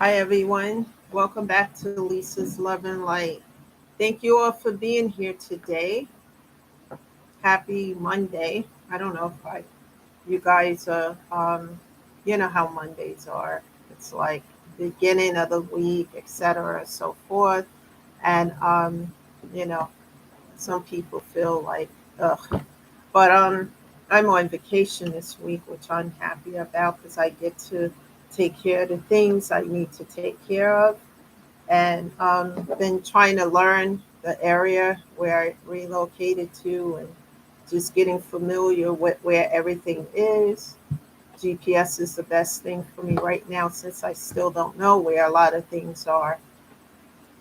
Hi, everyone. Welcome back to Lisa's Love and Light. Thank you all for being here today. Happy Monday. I don't know if you guys, you know how Mondays are. It's like beginning of the week, etc., so forth. And, you know, some people feel like, ugh. But I'm on vacation this week, which I'm happy about because I get to take care of the things I need to take care of and been trying to learn the area where I relocated to and just getting familiar with where everything is. GPS is the best thing for me right now since I still don't know where a lot of things are.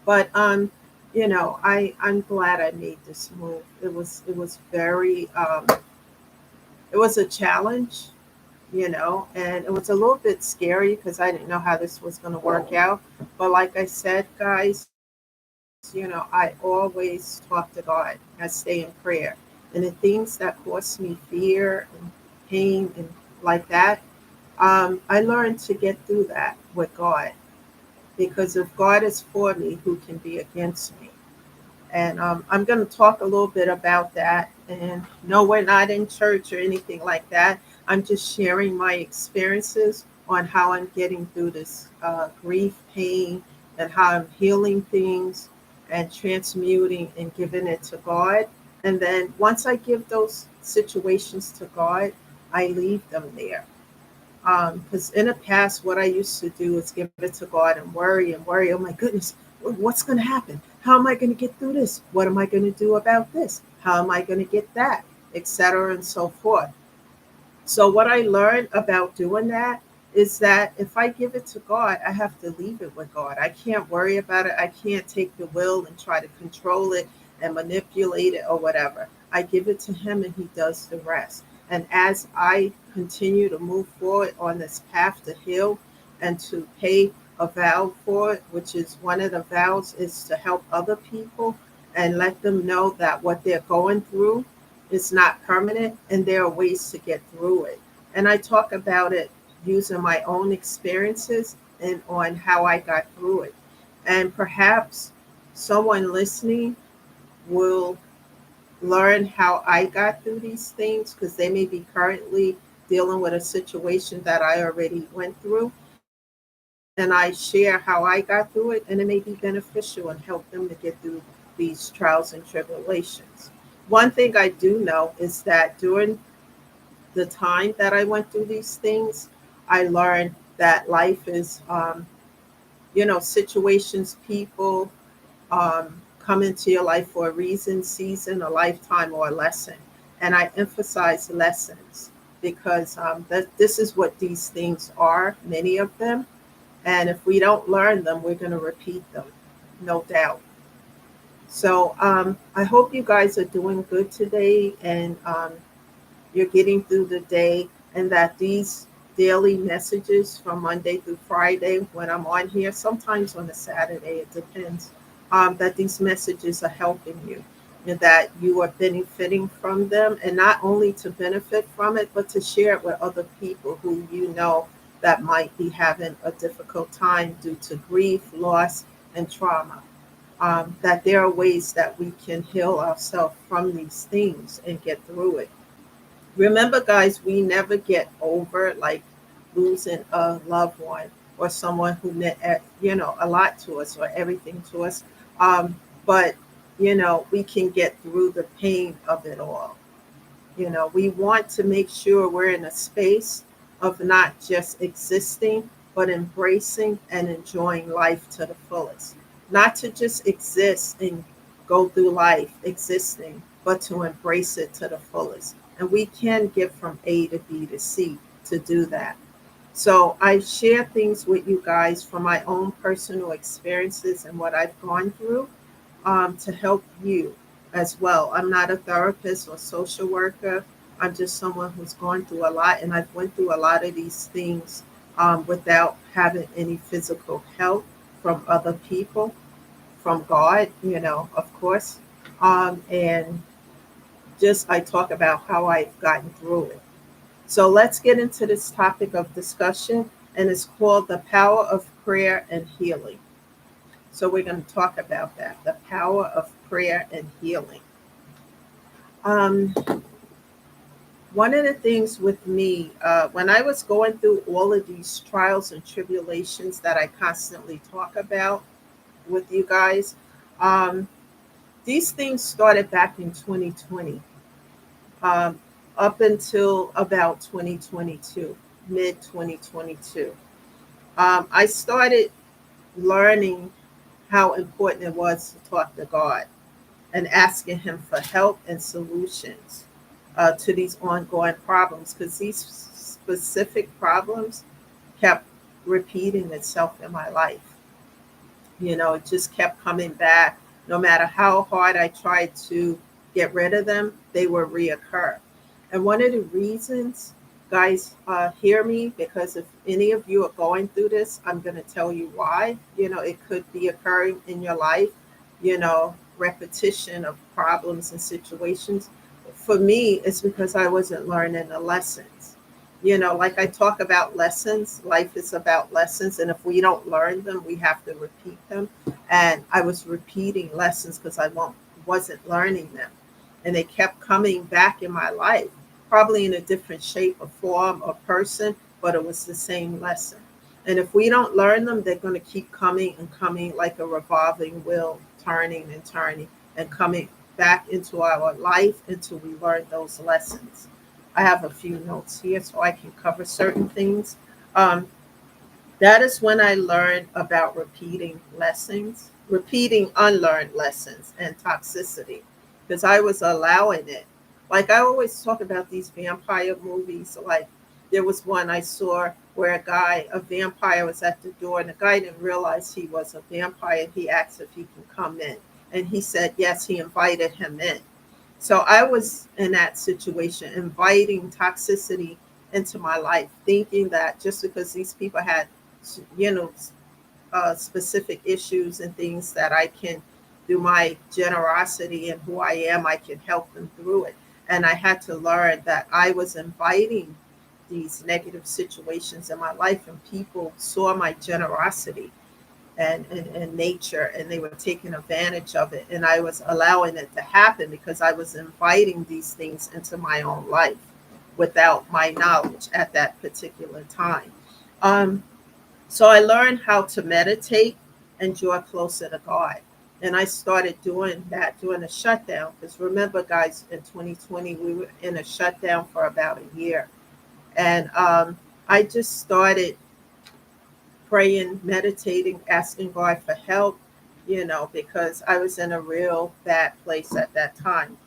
But I'm glad I made this move. It was very it was a challenge, and it was a little bit scary because I didn't know how this was going to work out. But like I said, guys, I always talk to God. I stay in prayer. And the things that cause me fear and pain and like that, I learned to get through that with God. Because if God is for me, who can be against me? And I'm going to talk a little bit about that. And no, we're not in church or anything like that. I'm just sharing my experiences on how I'm getting through this grief, pain, and how I'm healing things and transmuting and giving it to God. And then once I give those situations to God, I leave them there. Because in the past, what I used to do is give it to God and worry and worry. Oh my goodness, what's going to happen? How am I going to get through this? What am I going to do about this? How am I going to get that? Etc. and so forth. So what I learned about doing that is that if I give it to God, I have to leave it with God. I can't worry about it. I can't take the will and try to control it and manipulate it or whatever. I give it to Him and He does the rest. And as I continue to move forward on this path to heal and to pay a vow for it, which is one of the vows is to help other people and let them know that what they're going through is not permanent and there are ways to get through it. And I talk about it using my own experiences and on how I got through it. And perhaps someone listening will learn how I got through these things because they may be currently dealing with a situation that I already went through. And I share how I got through it, and it may be beneficial and help them to get through these trials and tribulations. One thing I do know is that during the time that I went through these things, I learned that life is, situations, people um, come into your life for a reason, season, a lifetime, or a lesson. And I emphasize lessons because this is what these things are, many of them. And if we don't learn them, we're going to repeat them, no doubt. So I hope you guys are doing good today and you're getting through the day, and that these daily messages from Monday through Friday, when I'm on here, sometimes on a Saturday, it depends, that these messages are helping you and that you are benefiting from them, and not only to benefit from it, but to share it with other people who you know that might be having a difficult time due to grief, loss, and trauma. That there are ways that we can heal ourselves from these things and get through it. Remember, guys, we never get over like losing a loved one or someone who meant a lot to us or everything to us. But we can get through the pain of it all. We want to make sure we're in a space of not just existing, but embracing and enjoying life to the fullest. Not to just exist and go through life existing, but to embrace it to the fullest. And we can get from A to B to C to do that. So I share things with you guys from my own personal experiences and what I've gone through to help you as well. I'm not a therapist or social worker. I'm just someone who's gone through a lot, and I've went through a lot of these things without having any physical help from other people, from God, of course. And just I talk about how I've gotten through it. So let's get into this topic of discussion, and it's called the power of prayer and healing. So we're going to talk about that, the power of prayer and healing. Um, One of the things with me, when I was going through all of these trials and tribulations that I constantly talk about with you guys, um, these things started back in 2020, um, up until about 2022, mid 2022. I started learning how important it was to talk to God and asking Him for help and solutions to these ongoing problems, because these specific problems kept repeating itself in my life. It just kept coming back. No matter how hard I tried to get rid of them, they would reoccur. And one of the reasons, guys, hear me, because if any of you are going through this, I'm going to tell you why. It could be occurring in your life, repetition of problems and situations. For me, it's because I wasn't learning the lessons. Like I talk about lessons, life is about lessons. And if we don't learn them, we have to repeat them. And I was repeating lessons because wasn't learning them. And they kept coming back in my life, probably in a different shape or form or person, but it was the same lesson. And if we don't learn them, they're going to keep coming and coming like a revolving wheel, turning and turning and coming back into our life until we learn those lessons. I have a few notes here so I can cover certain things. Um, that is when I learned about repeating unlearned lessons and toxicity, because I was allowing it. Like I always talk about these vampire movies. Like there was one I saw where a vampire was at the door, and the guy didn't realize he was a vampire. He asked if he can come in. And he said yes, he invited him in. So I was in that situation, inviting toxicity into my life, thinking that just because these people had, you know, specific issues and things that I can, through my generosity and who I am, I can help them through it. And I had to learn that I was inviting these negative situations in my life, and people saw my generosity and nature, and they were taking advantage of it, and I was allowing it to happen because I was inviting these things into my own life without my knowledge at that particular time. um, so I learned how to meditate and draw closer to God, and I started doing that during a shutdown, because remember guys, in 2020 we were in a shutdown for about a year. And I just started praying, meditating, asking God for help, because I was in a real bad place at that time.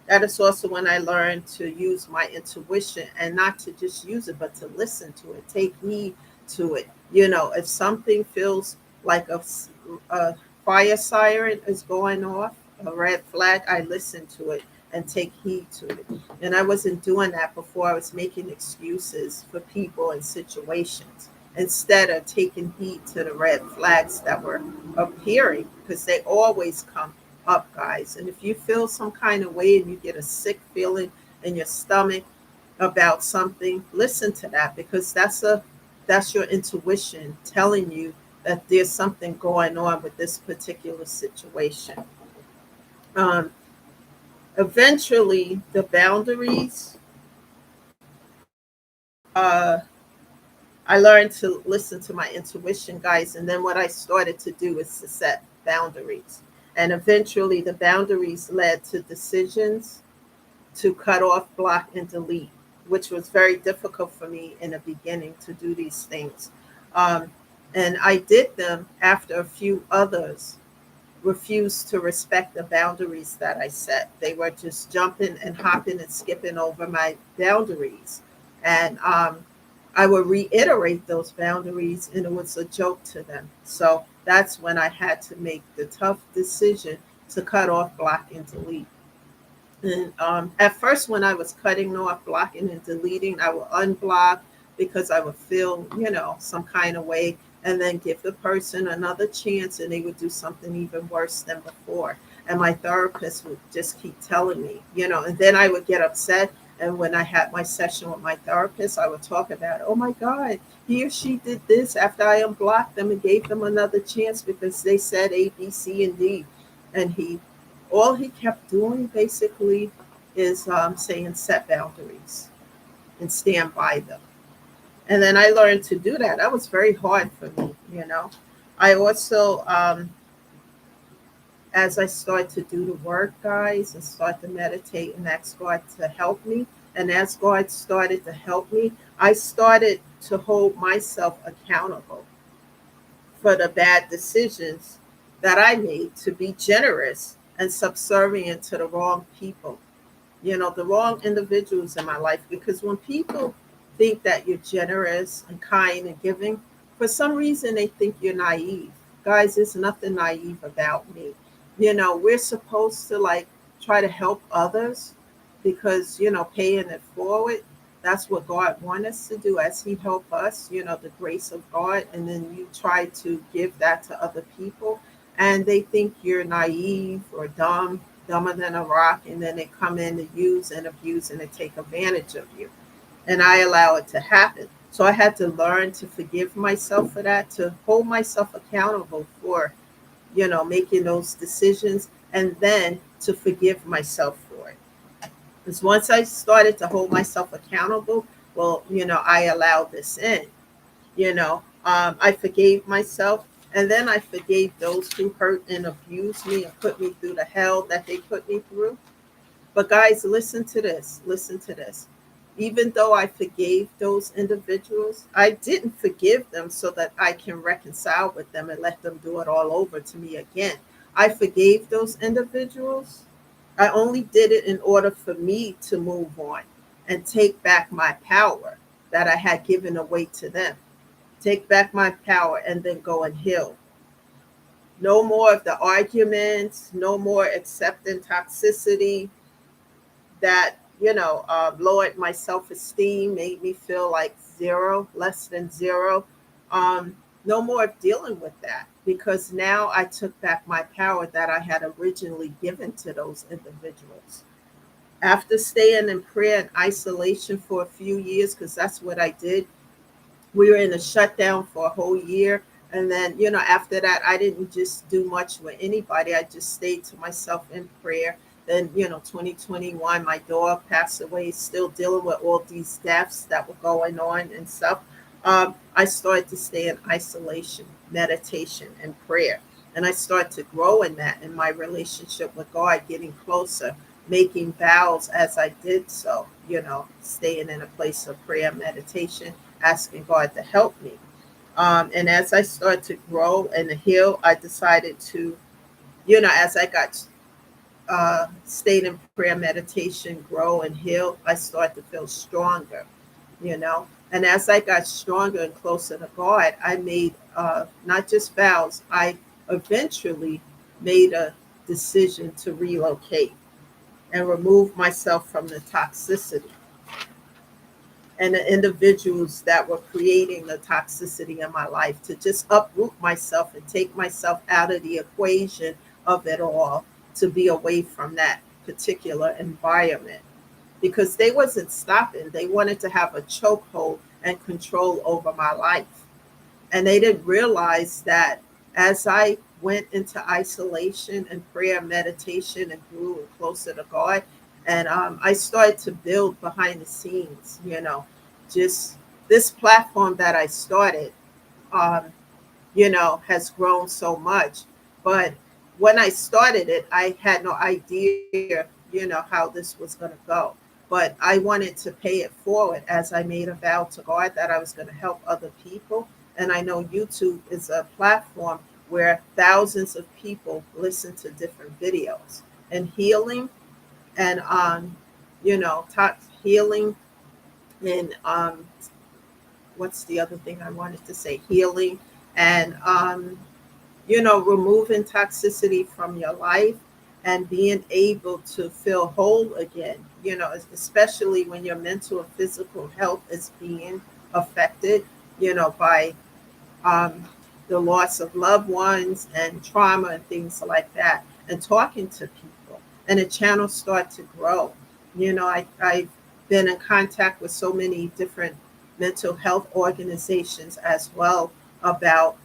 That is also when I learned to use my intuition, and not to just use it, but to listen to it, take heed to it. If something feels like a fire siren is going off, a red flag, I listen to it and take heed to it. And I wasn't doing that before. I was making excuses for people and situations instead of taking heed to the red flags that were appearing, because they always come up, guys. And if you feel some kind of way and you get a sick feeling in your stomach about something, listen to that, because that's your intuition telling you that there's something going on with this particular situation. Um, Eventually, the boundaries. Uh, I learned to listen to my intuition, guys, and then what I started to do is to set boundaries. And eventually, the boundaries led to decisions to cut off, block, and delete, which was very difficult for me in the beginning to do these things. Um, and I did them after a few others refused to respect the boundaries that I set. They were just jumping and hopping and skipping over my boundaries. And I would reiterate those boundaries, and it was a joke to them. So that's when I had to make the tough decision to cut off, block, and delete. And at first, when I was cutting off, blocking, and deleting, I would unblock because I would feel, some kind of way, and then give the person another chance, and they would do something even worse than before. And my therapist would just keep telling me, and then I would get upset And when I had my session with my therapist, I would talk about, oh my God, he or she did this after I unblocked them and gave them another chance because they said A, B, C, and D. And all he kept doing basically is saying set boundaries and stand by them. And then I learned to do that. That was very hard for me. I also, as I start to do the work, guys, and start to meditate and ask God to help me, and as God started to help me, I started to hold myself accountable for the bad decisions that I made to be generous and subservient to the wrong people, the wrong individuals in my life. Because when people think that you're generous and kind and giving, for some reason they think you're naive. Guys, there's nothing naive about me. We're supposed to like try to help others because, paying it forward, that's what God wants us to do as He help us, the grace of God. And then you try to give that to other people and they think you're naive or dumber than a rock, and then they come in to use and abuse and to take advantage of you. And I allow it to happen. So I had to learn to forgive myself for that, to hold myself accountable for, making those decisions, and then to forgive myself for it. Because once I started to hold myself accountable, well, I allowed this in. I forgave myself, and then I forgave those who hurt and abused me and put me through the hell that they put me through. But guys, listen to this. Listen to this. Even though I forgave those individuals, I didn't forgive them so that I can reconcile with them and let them do it all over to me again. I forgave those individuals. I only did it in order for me to move on and take back my power that I had given away to them. Take back my power and then go and heal. No more of the arguments, no more accepting toxicity that, lowered my self esteem, made me feel like zero, less than zero. No more of dealing with that because now I took back my power that I had originally given to those individuals. After staying in prayer and isolation for a few years, because that's what I did, we were in a shutdown for a whole year. And then, after that, I didn't just do much with anybody. I just stayed to myself in prayer. Then, 2021, my dog passed away, still dealing with all these deaths that were going on and stuff. I started to stay in isolation, meditation, and prayer. And I started to grow in that, in my relationship with God, getting closer, making vows as I did so, staying in a place of prayer, meditation, asking God to help me. And as I started to grow and to heal, I decided to, as I got stayed in prayer, meditation, grow and heal, I started to feel stronger, you know. And as I got stronger and closer to God, I made not just vows, I eventually made a decision to relocate and remove myself from the toxicity and the individuals that were creating the toxicity in my life, to just uproot myself and take myself out of the equation of it all, to be away from that particular environment, because they wasn't stopping. They wanted to have a chokehold and control over my life. And they didn't realize that as I went into isolation and prayer and meditation and grew closer to God, and I started to build behind the scenes, just this platform that I started, um, has grown so much. But when I started it, I had no idea, how this was going to go. But I wanted to pay it forward as I made a vow to God that I was going to help other people. And I know YouTube is a platform where thousands of people listen to different videos and healing and, healing and, what's the other thing I wanted to say? Healing and, removing toxicity from your life and being able to feel whole again, especially when your mental and physical health is being affected, by um, the loss of loved ones and trauma and things like that, and talking to people. And the channel start to grow. I been in contact with so many different mental health organizations as well about,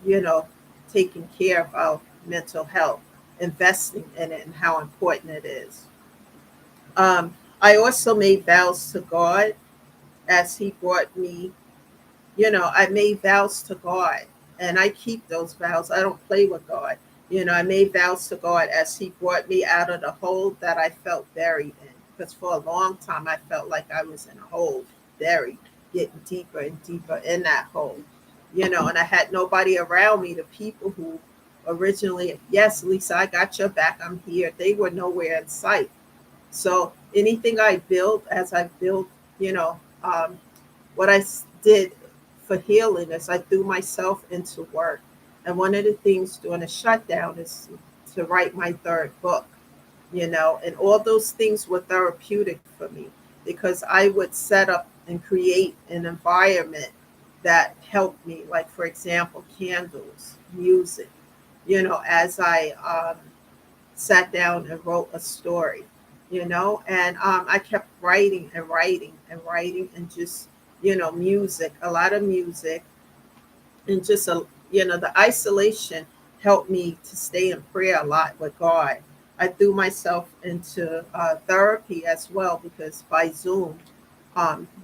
taking care of our mental health, investing in it, and how important it is. I also made vows to God as He brought me, I made vows to God and I keep those vows. I don't play with God. I made vows to God as He brought me out of the hole that I felt buried in. Because for a long time, I felt like I was in a hole, buried, getting deeper and deeper in that hole. And I had nobody around me. The people who originally, yes, Lisa, I got your back, I'm here, they were nowhere in sight. So anything I built, as I built, you know, um, what did for healing is I threw myself into work. And one of the things during a shutdown is to write my third book, and all those things were therapeutic for me because I would set up and create an environment that helped me, like, for example, candles, music, as I sat down and wrote a story, and I kept writing and writing and writing and just, music, a lot of music, and just the isolation helped me to stay in prayer a lot with God. I threw myself into therapy as well because by Zoom,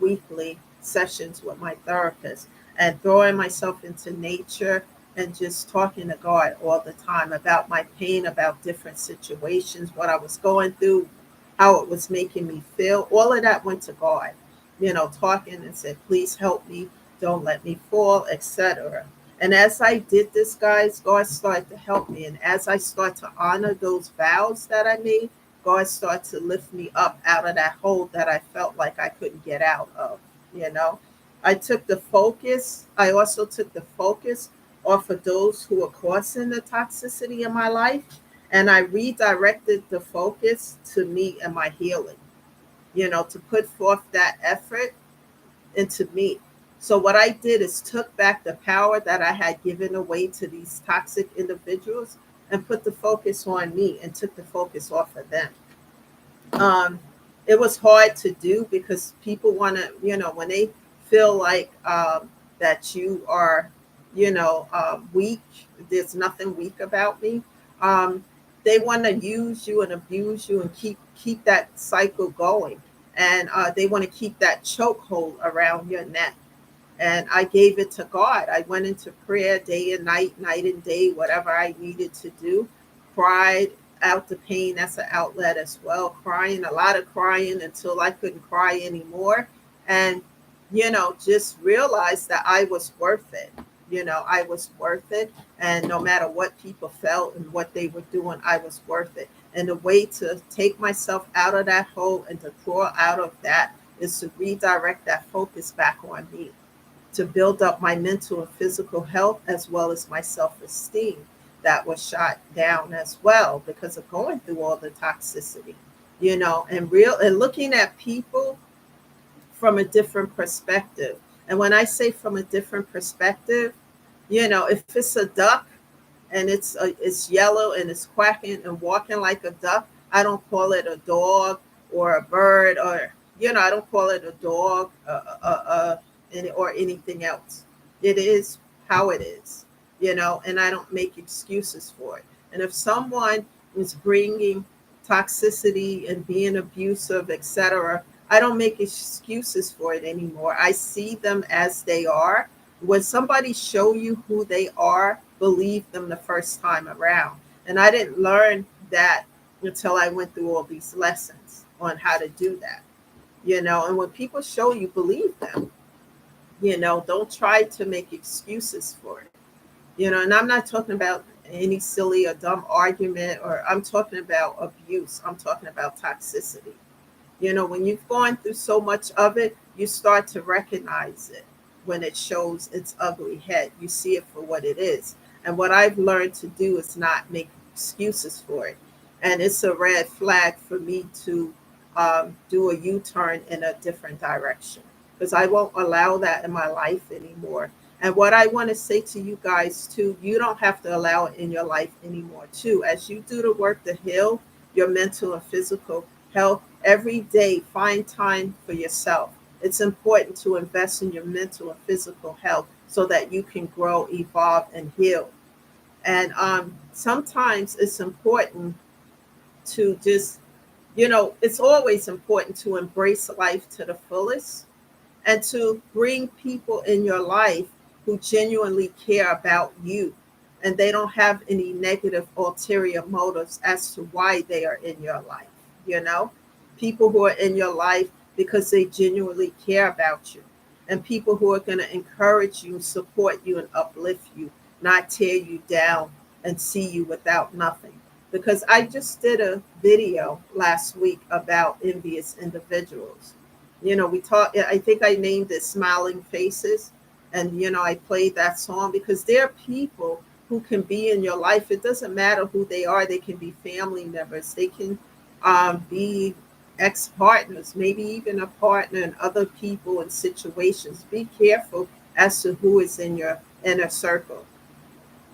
weekly sessions with my therapist, and throwing myself into nature and just talking to God all the time about my pain, about different situations, what I was going through, how it was making me feel. All of that went to God, talking and said, please help me, don't let me fall, etc. And as I did this, guys, God started to help me. And as I start to honor those vows that I made, God started to lift me up out of that hole that I felt like I couldn't get out of, you know. I also took the focus off of those who were causing the toxicity in my life, and I redirected the focus to me and my healing, to put forth that effort into me. So what I did is took back the power that I had given away to these toxic individuals and put the focus on me and took the focus off of them. um, it was hard to do because people want to, when they feel like that you are, weak, there's nothing weak about me. Um, they want to use you and abuse you and keep that cycle going, and they want to keep that chokehold around your neck. And I gave it to God. I went into prayer day and night and day, whatever I needed to do. Cried out the pain. That's an outlet as well. Crying, a lot of crying until I couldn't cry anymore. And, just realized that I was worth it. I was worth it. And no matter what people felt and what they were doing, I was worth it. And the way to take myself out of that hole and to crawl out of that is to redirect that focus back on me, to build up my mental and physical health as well as my self-esteem that was shot down as well because of going through all the toxicity, and looking at people from a different perspective. And when I say from a different perspective, if it's a duck and it's yellow and it's quacking and walking like a duck, I don't call it a dog or a bird, or I don't call it a dog or anything else. It is how it is, and I don't make excuses for it. And if someone is bringing toxicity and being abusive, etc., I don't make excuses for it anymore. I see them as they are. When somebody show you who they are, believe them the first time around. And I didn't learn that until I went through all these lessons on how to do that. And when people show you, believe them. Don't try to make excuses for it. And I'm not talking about any silly or dumb argument, or I'm talking about abuse. I'm talking about toxicity. When you've gone through so much of it, you start to recognize it when it shows its ugly head. You see it for what it is. And what I've learned to do is not make excuses for it. And it's a red flag for me to do a U-turn in a different direction, because I won't allow that in my life anymore. And what I want to say to you guys too, you don't have to allow it in your life anymore too. As you do the work to heal your mental and physical health, Every day, find time for yourself. It's important to invest in your mental and physical health so that you can grow, evolve, and heal. And sometimes it's important to just, it's always important to embrace life to the fullest and to bring people in your life who genuinely care about you and they don't have any negative ulterior motives as to why they are in your life. You know, people who are in your life because they genuinely care about you, and people who are going to encourage you, support you, and uplift you, not tear you down and see you without nothing. Because I just did a video last week about envious individuals. We talked, I think I named it Smiling Faces. And, I played that song because there are people who can be in your life. It doesn't matter who they are. They can be family members. They can be ex partners, maybe even a partner and other people and situations. Be careful as to who is in your inner circle,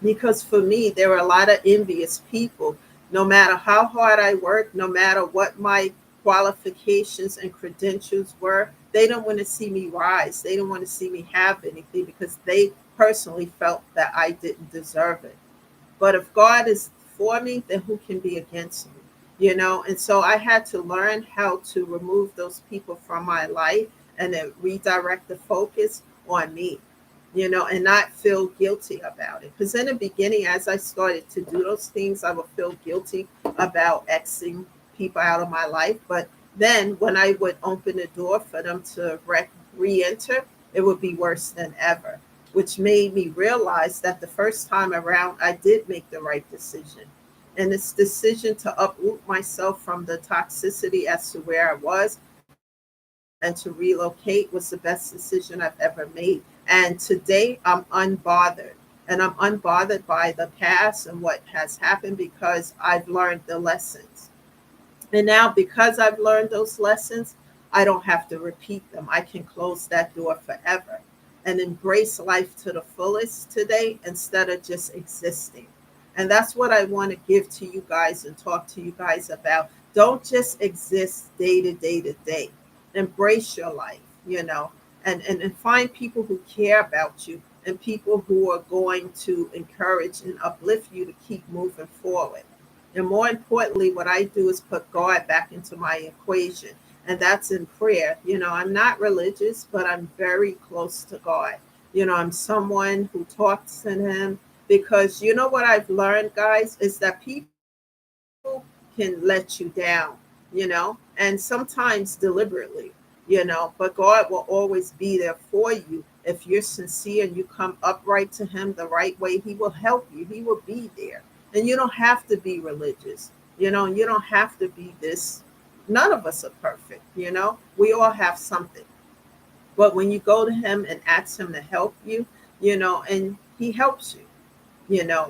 because for me there are a lot of envious people. No matter how hard I work, no matter what my qualifications and credentials were, they don't want to see me rise. They don't want to see me have anything because they personally felt that I didn't deserve it. But if God is for me, then who can be against me? And so I had to learn how to remove those people from my life and then redirect the focus on me, and not feel guilty about it. Because in the beginning, as I started to do those things, I would feel guilty about Xing people out of my life. But then when I would open the door for them to re enter, it would be worse than ever, which made me realize that the first time around, I did make the right decision. And this decision to uproot myself from the toxicity as to where I was and to relocate was the best decision I've ever made. And today I'm unbothered. And I'm unbothered by the past and what has happened because I've learned the lessons. And now, because I've learned those lessons, I don't have to repeat them. I can close that door forever and embrace life to the fullest today instead of just existing. And that's what I want to give to you guys and talk to you guys about. Don't just exist day to day to day. Embrace your life, and find people who care about you and people who are going to encourage and uplift you to keep moving forward. And more importantly, what I do is put God back into my equation, and that's in prayer. I'm not religious, but I'm very close to God. I'm someone who talks to Him because what I've learned, guys, is that people can let you down, and sometimes deliberately, but God will always be there for you. If you're sincere and you come upright to Him the right way, He will help you. He will be there. And you don't have to be religious, and you don't have to be this. None of us are perfect, we all have something. But when you go to Him and ask Him to help you, and He helps you.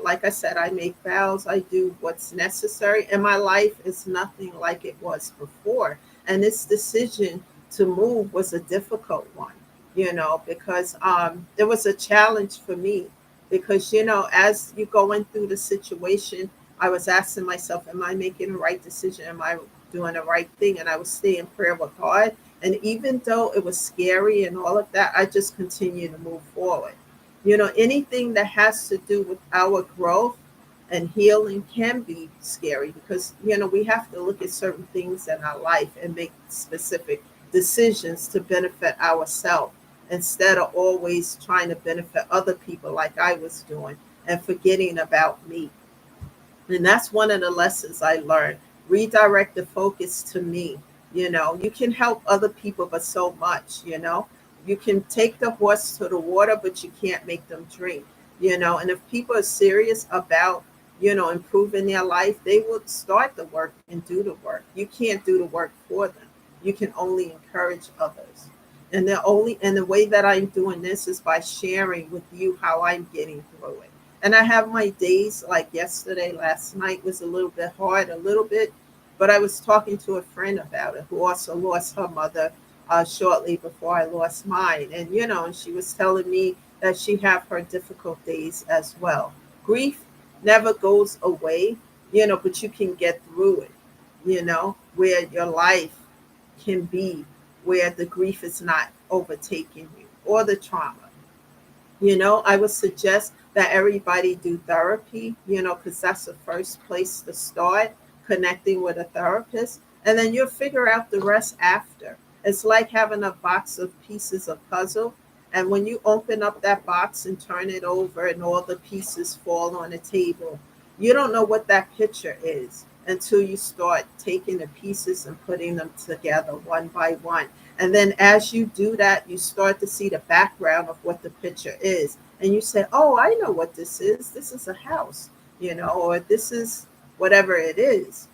Like I said, I make vows, I do what's necessary, and my life is nothing like it was before. And this decision to move was a difficult one, because it was a challenge for me. Because, as you going through the situation, I was asking myself, am I making the right decision? Am I doing the right thing? And I would stay in prayer with God. And even though it was scary and all of that, I just continued to move forward. Anything that has to do with our growth and healing can be scary because, we have to look at certain things in our life and make specific decisions to benefit ourselves instead of always trying to benefit other people like I was doing and forgetting about me. And that's one of the lessons I learned. Redirect the focus to me. You can help other people, but so much, You can take the horse to the water, but you can't make them drink, And if people are serious about, improving their life, they will start the work and do the work. You can't do the work for them. You can only encourage others. And the way that I'm doing this is by sharing with you how I'm getting through it. And I have my days like yesterday, last night was a little bit hard, a little bit, but I was talking to a friend about it who also lost her mother shortly before I lost mine. And she was telling me that she have her difficult days as well. Grief never goes away, but you can get through it, where your life can be where the grief is not overtaking you or the trauma. I would suggest that everybody do therapy, because that's the first place to start, connecting with a therapist. And then you'll figure out the rest after. It's like having a box of pieces of puzzle. And when you open up that box and turn it over and all the pieces fall on the table, you don't know what that picture is until you start taking the pieces and putting them together one by one. And then as you do that, you start to see the background of what the picture is. And you say, oh, I know what this is. This is a house, or this is whatever it is,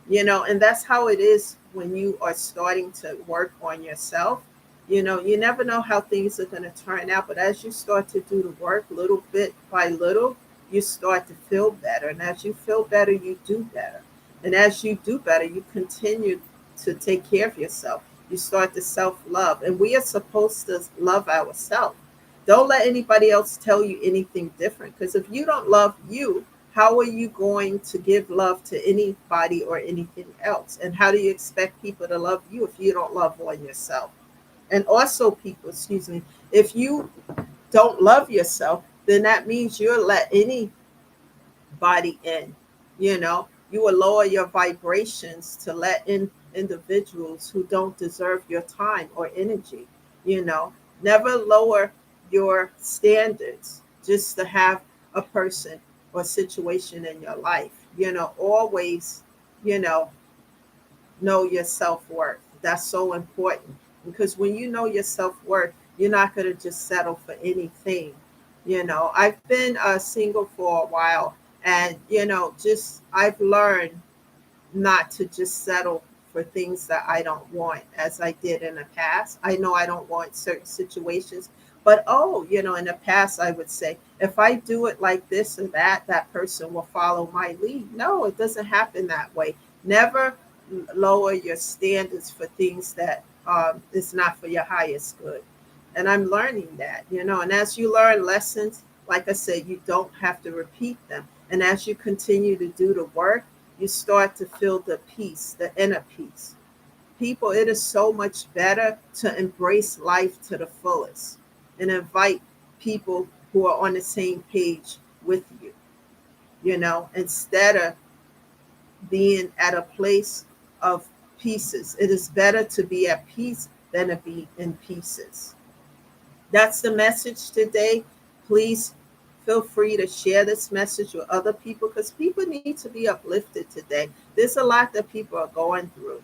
and that's how it is when you are starting to work on yourself. You never know how things are going to turn out, but as you start to do the work little bit by little, you start to feel better. And as you feel better, you do better. And as you do better, you continue to take care of yourself. You start to self-love. And we are supposed to love ourselves. Don't let anybody else tell you anything different. Because if you don't love you, how are you going to give love to anybody or anything else? And how do you expect people to love you if you don't love on yourself? And also, people, excuse me, if you don't love yourself, then that means you'll let anybody in. You will lower your vibrations to let in individuals who don't deserve your time or energy. you know Never lower your standards just to have a person or situation in your life. Always, you know your self-worth. That's so important, because when you know your self-worth, you're not going to just settle for anything. I've been single for a while, and just I've learned not to just settle for things that I don't want as I did in the past. I know I don't want certain situations, but in the past I would say, if I do it like this or that, that person will follow my lead. No, it doesn't happen that way. Never lower your standards for things that is not for your highest good. And I'm learning that, and as you learn lessons, like I said, you don't have to repeat them. And as you continue to do the work, you start to feel the peace, the inner peace. People, it is so much better to embrace life to the fullest and invite people who are on the same page with you, instead of being at a place of pieces. It is better to be at peace than to be in pieces. That's the message today. Please feel free to share this message with other people, because people need to be uplifted today. There's a lot that people are going through,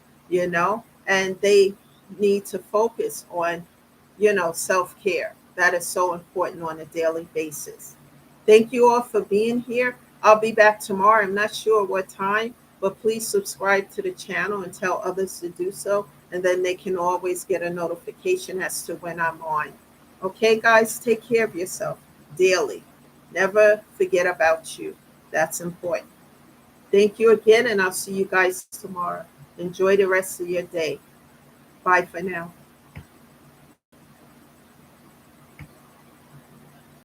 and they need to focus on, self-care. That is so important on a daily basis. Thank you all for being here. I'll be back tomorrow. I'm not sure what time, but please subscribe to the channel and tell others to do so. And then they can always get a notification as to when I'm on. Okay, guys, take care of yourself daily. Never forget about you. That's important. Thank you again, and I'll see you guys tomorrow. Enjoy the rest of your day. Bye for now.